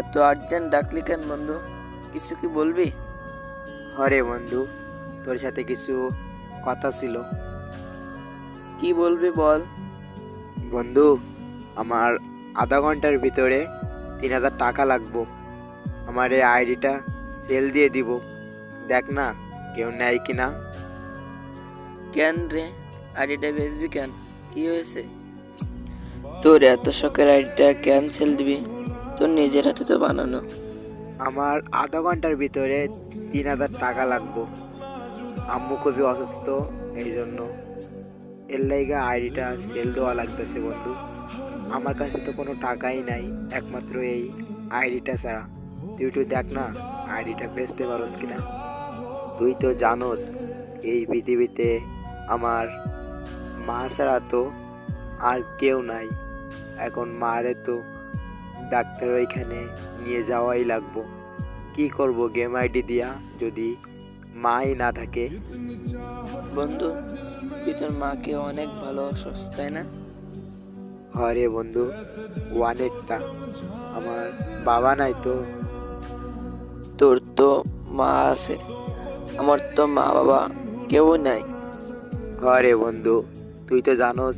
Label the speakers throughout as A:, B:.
A: এত আর্জেন্ট ডাকলি কেন বন্ধু? কিছু কি বলবি?
B: হরে বন্ধু, তোর সাথে কিছু কথা ছিল।
A: কি বলবি বল।
B: বন্ধু, আমার আধা ঘন্টার ভিতরে 3,000 টাকা লাগবো। আমার এই আইডিটা সেল দিয়ে দিব, দেখ না কেউ নেয় কিনা।
A: কেন রে, আইডিটা বেচবি কেন? কি হয়েছে? তোর এত শখের আইডিটা ক্যান্সেল দিবি? তোর নিজের হাতে তো বানানো।
B: আমার আধা ঘন্টার ভিতরে 3,000 টাকা লাগবো। আম্মু খুবই অসুস্থ, এই জন্য এর লাইগা আইডিটা সেল দেওয়া লাগতেছে বন্ধু। আমার কাছে তো কোনো টাকাই নাই, একমাত্র এই আইডিটা ছাড়া। তুই একটু দেখ না আইডিটা বেচতে পারোস কিনা। তুই তো জানোস এই পৃথিবীতে আমার মা ছাড়া তো আর কেউ নাই। এখন মারে তো ডাক্তার ওইখানে নিয়ে যাওয়াই লাগবো। কি করব গেম আইডি দিয়া যদি মাই না থাকে?
A: বন্ধু, তুই তোর মাকে অনেক ভালোবাসস তাই না?
B: হরে বন্ধু, অনেকটা। আমার বাবা নাই তো।
A: তোর তো মা আছে, আমার তো মা বাবা কেউ নাই।
B: হরে বন্ধু, তুই তো জানোস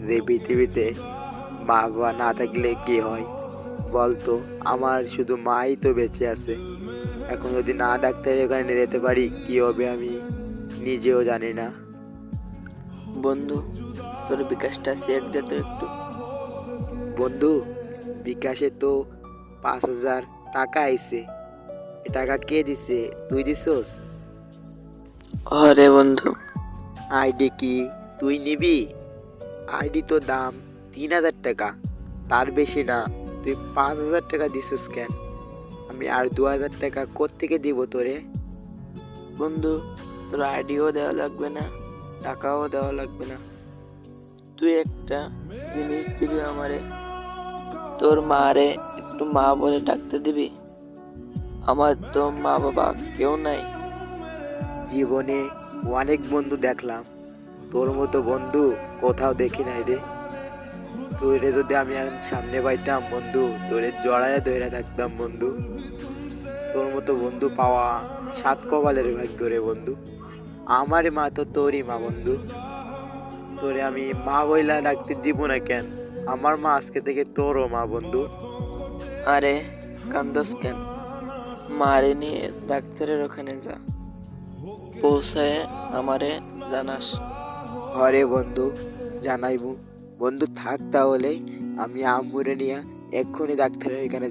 B: যে পৃথিবীতে মা বাবা না থাকলে কি হয় বলতো। আমার শুধু মাই তো বেঁচে আছে। এখন যদি না ডাক্তারের ওখানে নিয়ে যেতে পারি কি হবে আমি নিজেও জানি না।
A: বন্ধু, তোর বিকাশটা চেক দে তো একটু।
B: বন্ধু, বিকাশে তো 5,000 টাকা আইছে। এ টাকা কে দিছে? তুই দিছস?
A: আরে বন্ধু,
B: আইডি কি তুই নিবি? আইডি তো দাম 3,000 টাকা, তার বেশি না। তুই 5,000 টাকা দিছিস কেন? আমি আর 2,000 টাকা কোত্থেকে দিব তোরে?
A: বন্ধু, তোর আইডিও দেওয়া লাগবে না, টাকাও দেওয়া লাগবে না। তুই একটা জিনিস দিবি আমারে, তোর মারে একটু মা বলে ডাকতে দিবি। আমার তো মা বাবা কেউ নাই।
B: জীবনে অনেক বন্ধু দেখলাম, তোর মতো বন্ধু কোথাও দেখি নাই রে। তোরে যদি আমি এখন সামনে পাইতাম বন্ধু, তোরে জড়ায় ধরে থাকতাম বন্ধু। তোর মতো বন্ধু পাওয়া 7 কপালের ভাগ্য রে বন্ধু। আমার মা তো তোরই মা বন্ধু। তোরে আমি মা বইলা ডাকতে দিব না কেন? আমার মা আজকে থেকে তোরও মা বন্ধু।
A: আরে কান্দস কেন? মারে নিয়ে ডাক্তারের ওখানে যা, পৌঁছায় আমারে জানাস।
B: হরে বন্ধু, জানাইবু। বন্ধু থাক তাহলে, আমি আম্মুরে নিয়ে এক্ষুনি ডাক্তারের এখানে